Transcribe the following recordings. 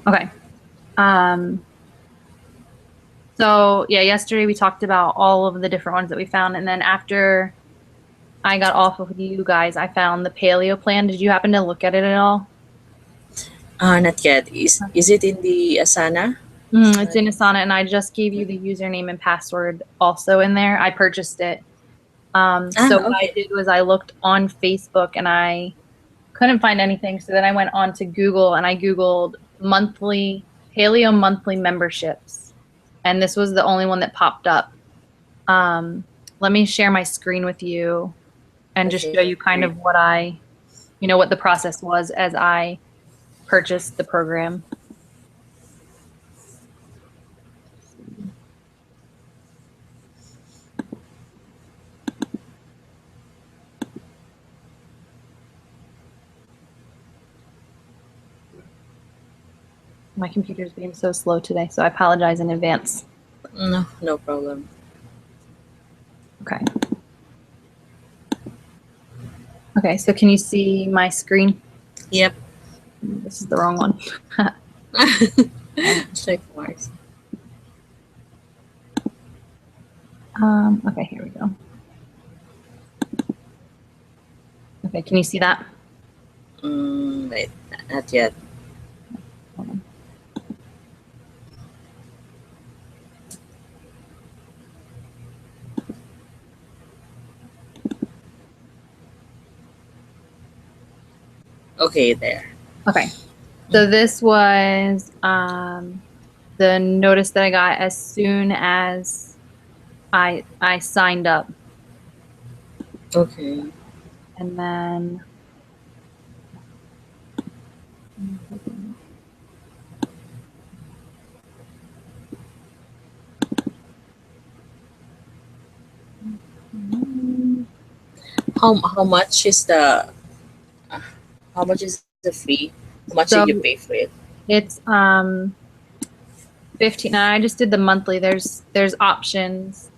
Okay. Um, so yeah, yesterday we talked about all of the different ones that we found, and then after I got off of you guys, I found the Paleo plan. Did you happen to look at it at all? Not yet. Is it in the Asana? It's in Asana, and I just gave you the username and password also in there. I purchased it. So what I Okay. did was I looked on Facebook and I couldn't find anything. So then I went on to Google and I Googled monthly Paleo monthly memberships. And this was the only one that popped up. Um, Let me share my screen with you and just Okay, show that's you kind great. of what what the process was as I purchased the program. My computer's being so slow today, so I apologize in advance. No, no problem. Okay. Okay, so can you see my screen? Yep. This is the wrong one. Check marks. Okay, here we go. Okay, can you see that? Wait, not yet. Hold on. Okay, there. Okay, so this was the notice that I got as soon as I signed up, Okay. and then How much is the how much is the fee? How much did you so pay for it? it's 15. I just did the monthly. There's options.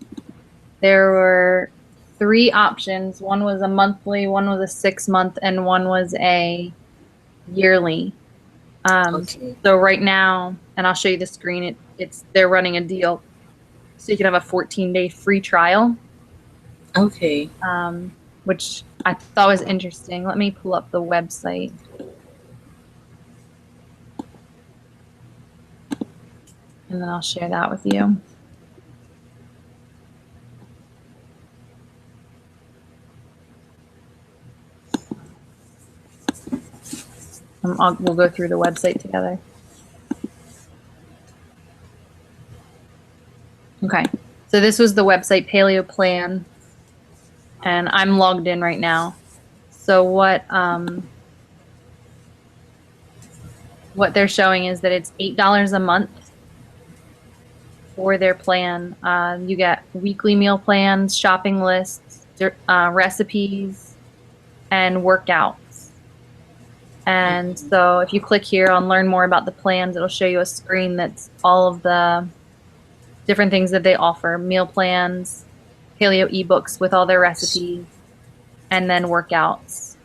There were three options. One was a monthly, one was a 6 month, and one was a yearly. Okay. So right now, and I'll show you the screen. They're running a deal, so you can have a 14-day free trial, Okay. which I thought was interesting. Let me pull up the website, and then I'll share that with you. We'll go through the website together. Okay, so this was the website Paleo Plan, and I'm logged in right now. So what they're showing is that it's $8 a month for their plan. You get weekly meal plans, shopping lists, recipes, and workouts. And so if you click here on learn more about the plans, it'll show you a screen that's all of the different things that they offer: meal plans, paleo ebooks with all their recipes, and then workouts.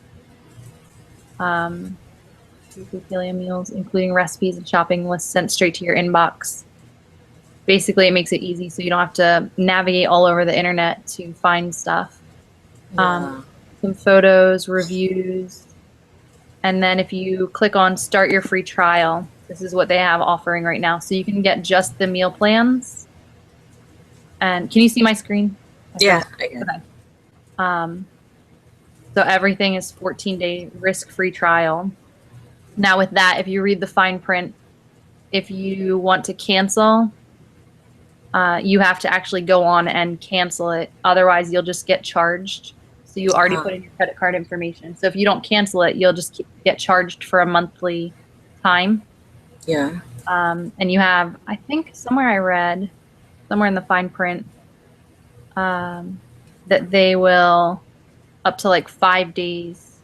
Weekly paleo meals, including recipes and shopping lists sent straight to your inbox. Basically, it makes it easy so you don't have to navigate all over the internet to find stuff. Yeah. Some photos, reviews, and then if you click on start your free trial, this is what they have offering right now. So you can get just the meal plans. And can you see my screen? I Yeah, forgot. I can. Okay. Um, so everything is 14-day risk-free trial. Now with that, if you read the fine print, if you want to cancel, you have to actually go on and cancel it. Otherwise, you'll just get charged. So you already Ah, put in your credit card information. So if you don't cancel it, you'll just get charged for a monthly time. yeah. And you have, I think somewhere I read, somewhere in the fine print, that they will up to like 5 days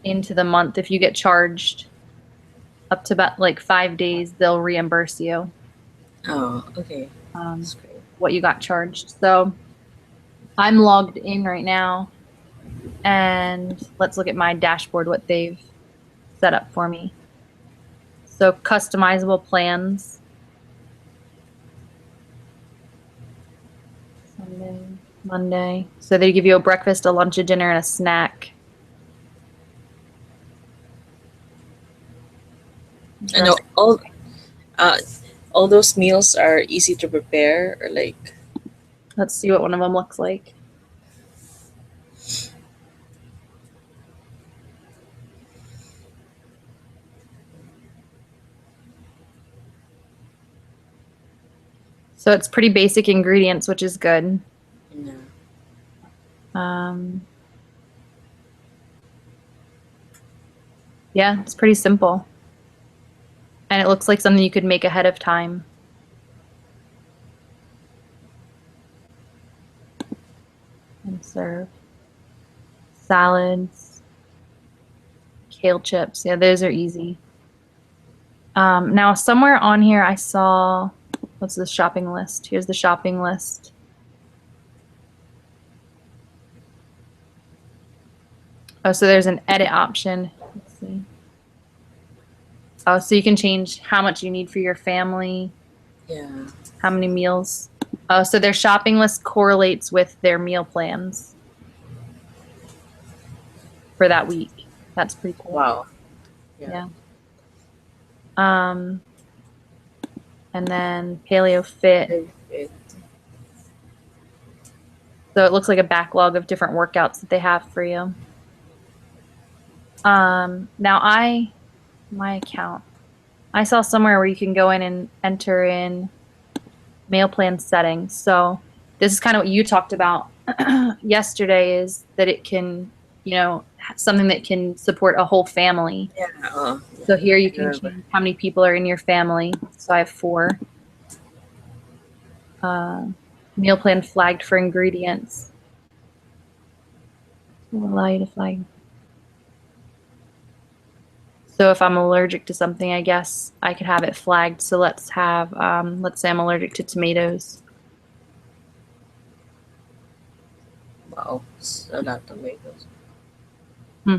into the month. If you get charged up to about like 5 days, they'll reimburse you Oh, okay. um, That's great. what you got charged. So I'm logged in right now, and let's look at my dashboard, what they've set up for me. So customizable plans. Sunday, Monday. So they give you a breakfast, a lunch, a dinner, and a snack. I know uh all those meals are easy to prepare, or like. Let's see what one of them looks like. So it's pretty basic ingredients, which is good. Yeah. Um, yeah, it's pretty simple. And it looks like something you could make ahead of time and serve. Salads, kale chips. Yeah, those are easy. Now, somewhere on here, I saw what's the shopping list? Here's the shopping list. Oh, so there's an edit option. Let's see. Oh, so you can change how much you need for your family, Yeah. how many meals. Oh, so their shopping list correlates with their meal plans for that week. That's pretty cool. Wow. Yeah. Yeah. Um, and then Paleo Fit. It, So it looks like a backlog of different workouts that they have for you. Now my account, I saw somewhere where you can go in and enter in meal plan settings. So this is kind of what you talked about yesterday, is that it can, something that can support a whole family. yeah. So here you I can remember. change how many people are in your family. So I have 4. Uh, Meal plan flagged for ingredients. Will allow you to flag. So if I'm allergic to something, I guess I could have it flagged. So let's say I'm allergic to tomatoes. Wow. It's a lot of tomatoes. Hmm.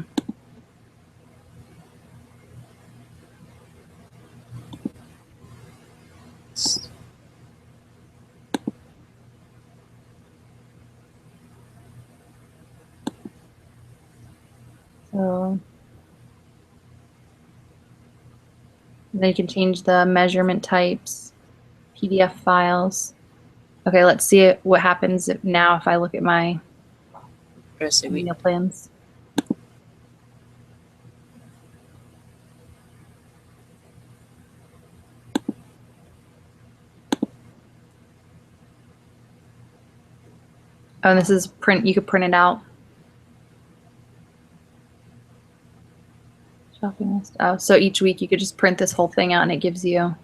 So then you can change the measurement types, PDF files. Okay, let's see what happens now if I look at my Recipe. meal plans. Oh, and this is print. You could print it out. Shopping list. Oh, so each week you could just print this whole thing out and it gives you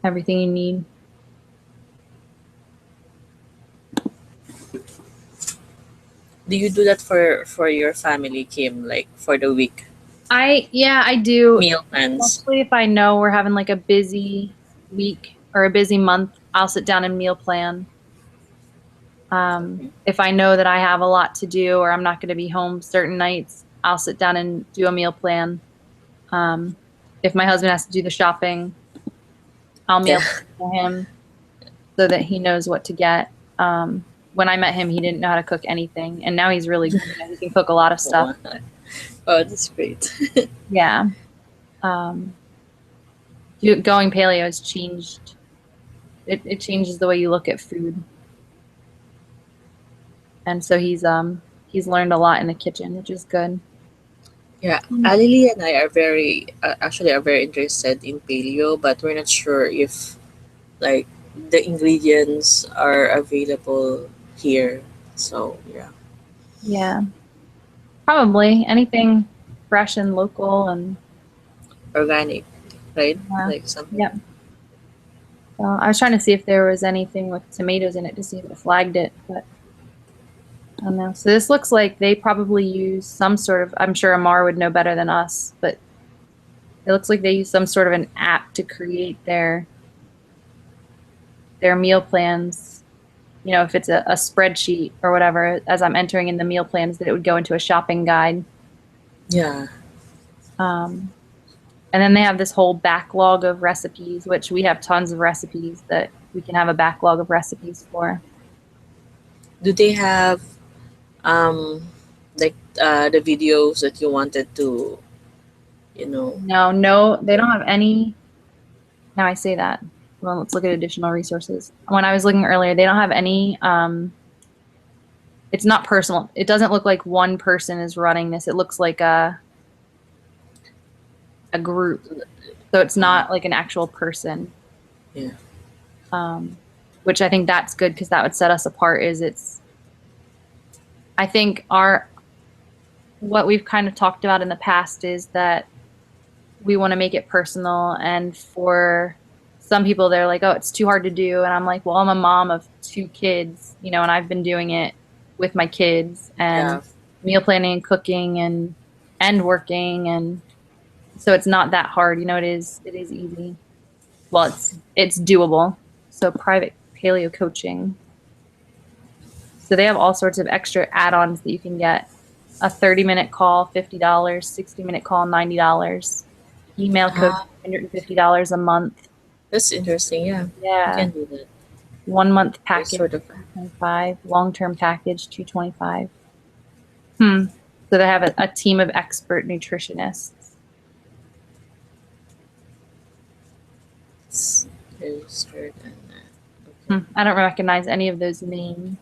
everything you need. Do you do that for your family, Kim? Like for the week I do. meal plans? Especially if I know we're having like a busy week or a busy month, I'll sit down and meal plan. If I know that I have a lot to do or I'm not going to be home certain nights, I'll sit down and do a meal plan. Um, if my husband has to do the shopping, I'll Yeah. meal plan for him so that he knows what to get. When I met him, he didn't know how to cook anything, and now he's really good. He can cook a lot of stuff. Oh, that's great. Yeah. Um, Going paleo has changed. It changes the way you look at food, and so he's learned a lot in the kitchen, which is good. Yeah, Alili and I are very interested in paleo, but we're not sure if like the ingredients are available here. So yeah, Yeah, probably anything fresh and local, and organic, right? yeah, Like something. yeah. So I was trying to see if there was anything with tomatoes in it to see if it flagged it, but I don't know. So this looks like they probably use some sort of, I'm sure Amar would know better than us, but it looks like they use some sort of an app to create their meal plans. If it's a spreadsheet or whatever, as I'm entering in the meal plans, that it would go into a shopping guide. Yeah, And then they have this whole backlog of recipes, which we have tons of recipes that we can have a backlog of recipes for. Do they have um like the videos that you wanted to, you know? No, they don't have any. Now I say that. Well, let's look at additional resources. When I was looking earlier, they don't have any. It's not personal. It doesn't look like one person is running this. It looks like a group. So it's uh, not like an actual person. yeah. Um, which I think that's good because that would set us apart. I think what we've kind of talked about in the past is that we want to make it personal. And for some people, they're like, oh, it's too hard to do. And I'm like, well, I'm a mom of two kids, and I've been doing it with my kids and Yeah. meal planning and cooking and working. And so it's not that hard. It is easy. Well, it's doable. So private paleo coaching. So they have all sorts of extra add-ons that you can get. A 30-minute call, $50, 60-minute call, $90. Email coach, Ah, $150 a month. that's interesting. Yeah, you Yeah. can do that. 1 month There's package, sort of 25. Long-term package, 225. Hmm. So they have a team of expert nutritionists. s- registered and okay. I don't recognize any of those names.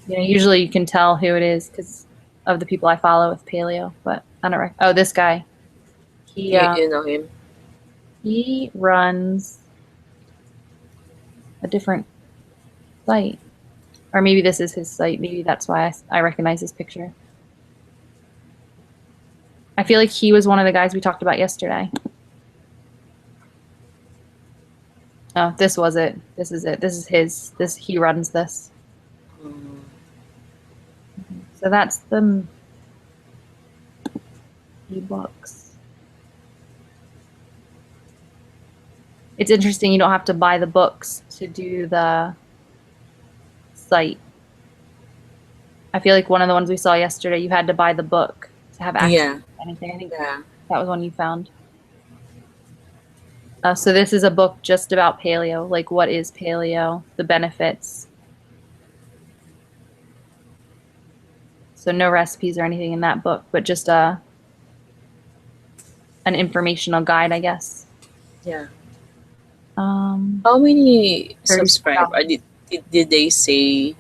Usually you can tell who it is because of the people I follow with paleo, but I don't oh, this guy. He You know him. he runs a different site. Or maybe this is his site. Maybe that's why I recognize his picture. I feel like he was one of the guys we talked about yesterday. Oh, this was it. This is it. This is his. He runs this. Mm. So that's the ebooks. It's interesting. You don't have to buy the books to do the site. I feel like one of the ones we saw yesterday, you had to buy the book to have access Yeah, to anything. I think yeah. that was one you found. So this is a book just about paleo, like what is paleo, the benefits. So no recipes or anything in that book, but just an informational guide, I guess. Yeah. Um, How many subscribe? $34. Did they say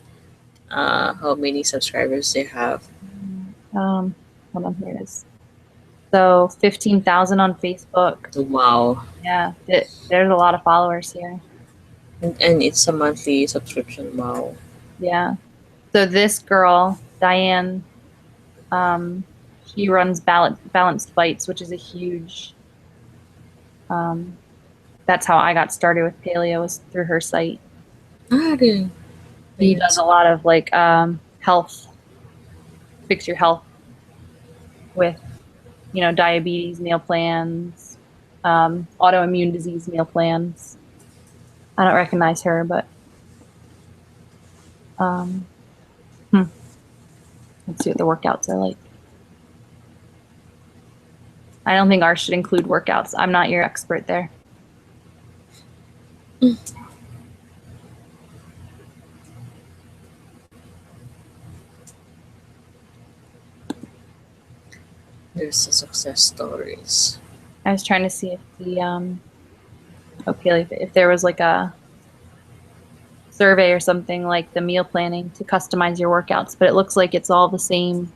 how many subscribers they have? Um, Hold on, here it is. So 15,000 on Facebook. Wow. Yeah, there's a lot of followers here. And it's a monthly subscription. Wow. Yeah. So this girl, Diane, um, she runs Balanced Bites, which is a huge. Um, that's how I got started with paleo was through her site. Ah, really? She does Yes. a lot of like health, fix your health with diabetes meal plans, autoimmune disease meal plans. I don't recognize her, but um, hmm, let's see what the workouts are like. I don't think ours should include workouts. I'm not your expert there. There's the success stories. I was trying to see if the okay, if there was like a survey or something like the meal planning to customize your workouts, but it looks like it's all the same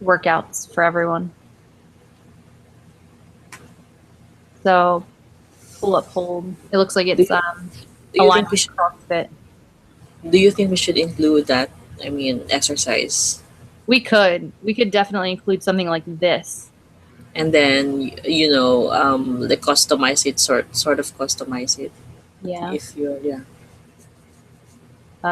workouts for everyone. So pull up hold. It looks like Do it's you, do you aligned think we with should? CrossFit. Do you think we should include that? I mean, exercise, We could definitely include something like this. and then like customize it, sort of customize it. Yeah. If you're yeah.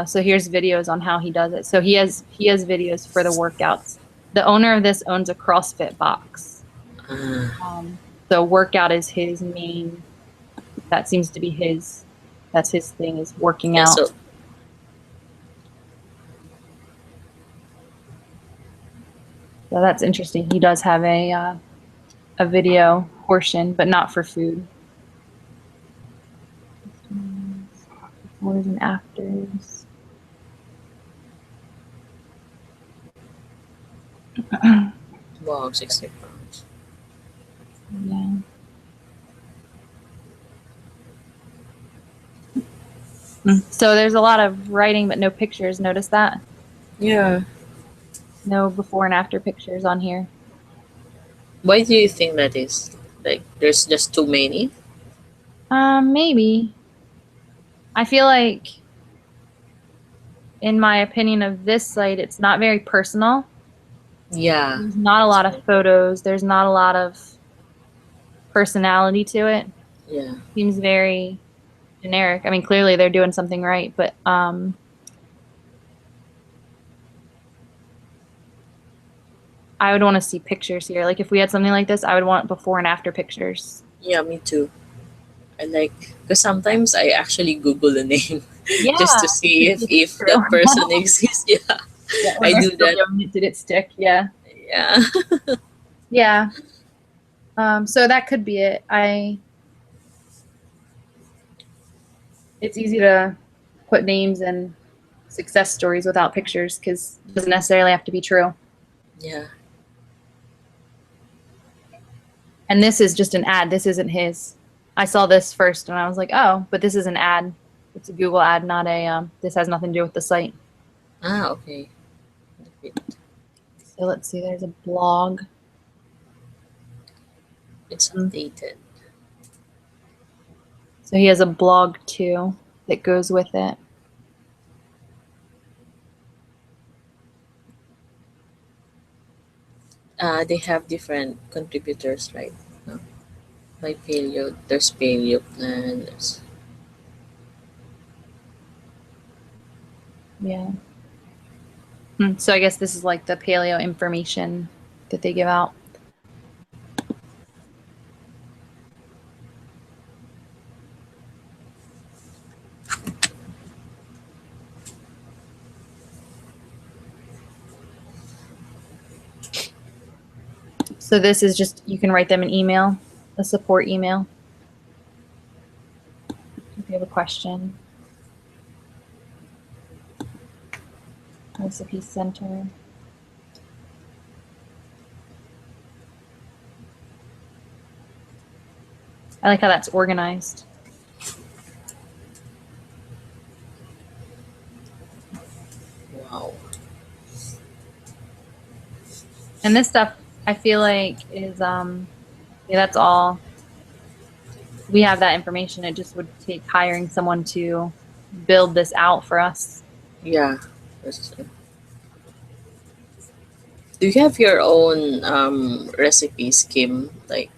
So here's videos on how he does it. So he has videos for the workouts. The owner of this owns a CrossFit box. Ah, So workout is his main. That seems to be his. That's his thing is working yeah. out. So that's interesting. He does have a video portion, but not for food. Befores and afters. Wow, 60 pounds. Yeah. So there's a lot of writing, but no pictures. Notice that? Yeah. No before and after pictures on here. Why do you think that is? Like, there's just too many? Maybe. I feel like, in my opinion of this site, it's not very personal. Yeah. There's not a That's lot of right. photos. There's not a lot of personality to it. Yeah. Seems very generic. I mean, clearly they're doing something right, but I would want to see pictures here. Like if we had something like this, I would want before and after pictures. Yeah, me too. I like, because sometimes I actually Google the name just Yeah, to see it's if true. that person exists. Yeah, Yeah, when I they're do still that. doing it, did it stick? Yeah. Yeah. Yeah. So that could be it. It's easy to put names and success stories without pictures because it doesn't necessarily have to be true. Yeah. And this is just an ad. This isn't his. I saw this first and I was like, oh, but this is an ad. It's a Google ad, not a, this has nothing to do with the site. Ah, okay. So let's see, there's a blog. It's Mm. updated. So he has a blog too that goes with it. They have different contributors, right? No? By Paleo, there's Paleo plan. Yeah. So I guess this is like the paleo information that they give out. So this is just, you can write them an email, a support email, if you have a question. Recipe center. I like how that's organized. Wow. And this stuff I feel like is yeah, that's all. We have that information. It just would take hiring someone to build this out for us. Yeah. That's, do you have your own recipes, Kim? Like,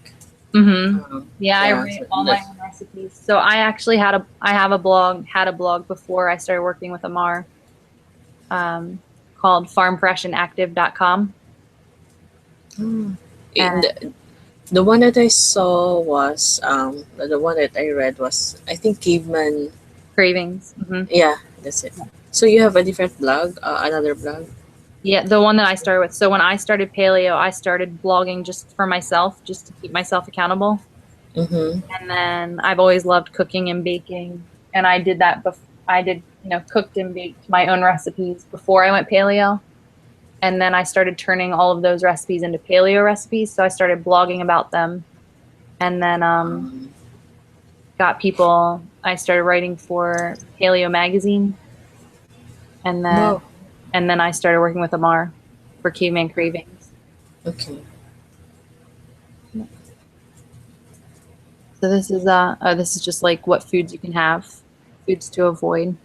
Yeah, I yeah. write all my own recipes. So I have a blog, had a blog before I started working with Amar, called farmfreshandactive.com. Hmm. And The one that I saw was the one that I read was, I think, caveman. cravings. Yeah, that's it. So you have a different blog, another blog. Yeah, the one that I started with. So when I started paleo, I started blogging just for myself, just to keep myself accountable. Mm-hmm. And then I've always loved cooking and baking, and I did that. I did, cooked and baked my own recipes before I went paleo. And then I started turning all of those recipes into paleo recipes. So I started blogging about them, and then Um, got people. I started writing for Paleo magazine, and then wow. I started working with Amar for Caveman Cravings. Okay. So this is just like what foods you can have, foods to avoid,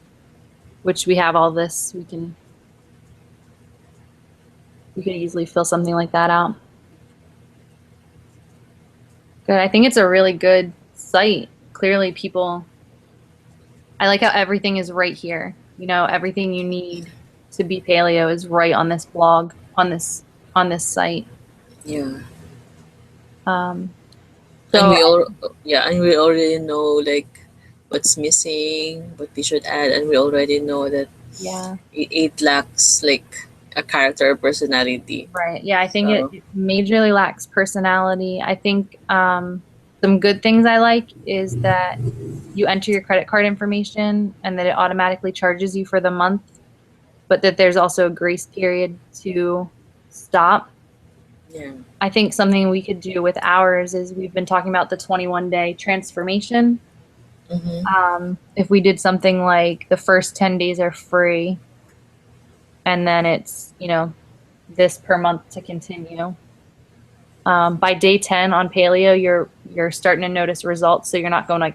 which we have all this. We could easily fill something like that out. Good. I think it's a really good site. Clearly I like how everything is right here. Everything you need to be paleo is right on this blog, on this site. Yeah. Um, And so we already know like what's missing, what we should add, and we already know that yeah, it lacks like a character or personality. Right. Yeah, I think So it majorly lacks personality. I think some good things I like is that you enter your credit card information and that it automatically charges you for the month, but that there's also a grace period to stop. yeah. I think something we could do with ours is we've been talking about the 21-day transformation. Mm-hmm. If we did something like the first 10 days are free and then it's, this per month to continue. By day 10 on Paleo, you're starting to notice results, so you're not going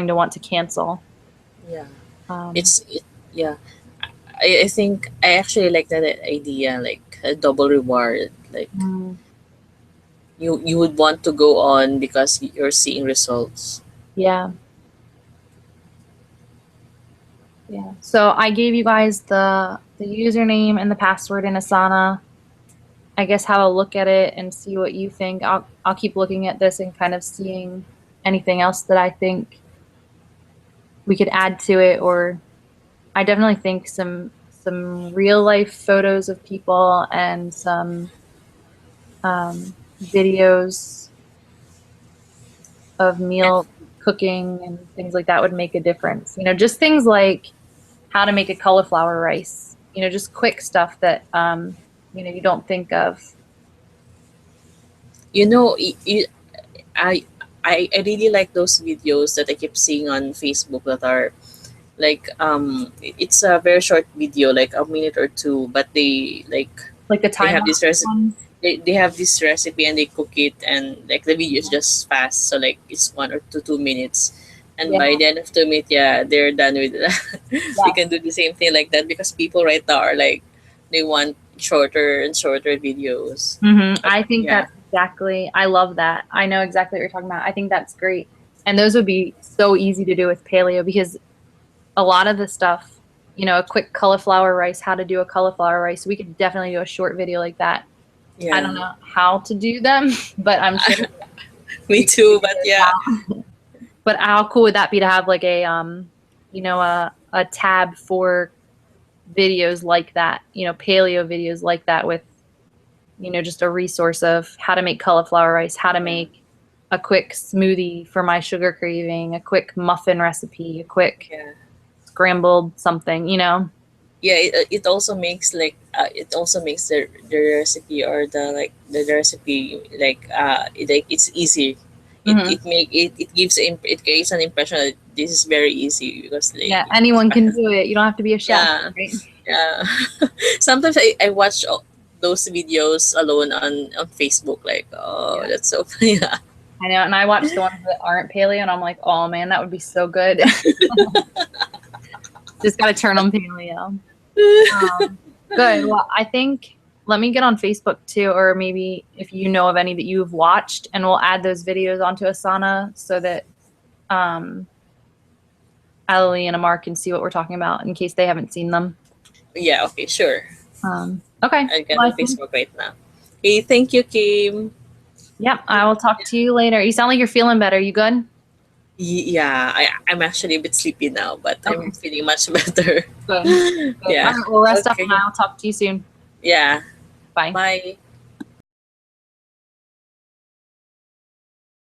to want to cancel. Yeah. Um, Yeah. I think I actually like that idea, like a double reward. Like mm, you would want to go on because you're seeing results. yeah, yeah. So I gave you guys the username and the password in Asana. I guess have a look at it and see what you think. I'll keep looking at this and kind of seeing anything else that I think we could add to it, or I definitely think some real life photos of people and some videos of And meal cooking and things like that would make a difference. Just things like how to make a cauliflower rice. Just quick stuff that you don't think of. you know, I I really like those videos that I keep seeing on Facebook that are like it's a very short video, like a minute or two, but Like the they time have this lapse recipe. ones. They have this recipe and they cook it, and like the video is just fast, so like it's 1 or 2 minutes, and Yeah. by the end of 2 minutes, yeah, they're done with it. We Yeah. can do the same thing like that because people right now are like they want shorter and shorter videos. But I think yeah, that's exactly, I love that. I know exactly what you're talking about. I think that's great. And those would be so easy to do with paleo because a lot of the stuff, a quick cauliflower rice, how to do a cauliflower rice, we could definitely do a short video like that. I don't yeah, know how to do them, but I'm sure me we could too. figure But it yeah, out. But how cool would that be to have like a tab for videos like that, paleo videos like that with, just a resource of how to make cauliflower rice, how to yeah, make a quick smoothie for my sugar craving, a quick muffin recipe, a quick yeah. scrambled something. Yeah, it also makes like it also makes the recipe or the recipe like it's easy. Hmm. It it creates an impression that this is very easy because like Yeah, anyone can do it. You don't have to be a chef, yeah, right? yeah. Sometimes I watch those videos alone on Facebook, like oh Yeah, that's so funny. Yeah. I know. And I watch the ones that aren't paleo, and I'm like, oh man, that would be so good. Just got to turn on paleo. Um, Good. Well, I think let me get on Facebook too, or maybe if you know of any that you've watched, and we'll add those videos onto Asana so that um, Ali and Amar can see what we're talking about in case they haven't seen them. Yeah, okay, sure. Okay. I'll get Well, on I think, Facebook right now. Hey, thank you, Kim. yep, I will talk to you later. You sound like you're feeling better. You good? Yeah, I'm actually a bit sleepy now, but I'm Okay. feeling much better. Good. Good. All Yeah. right. Well, rest up, and Okay. I'll talk to you soon. Yeah. Bye. Bye.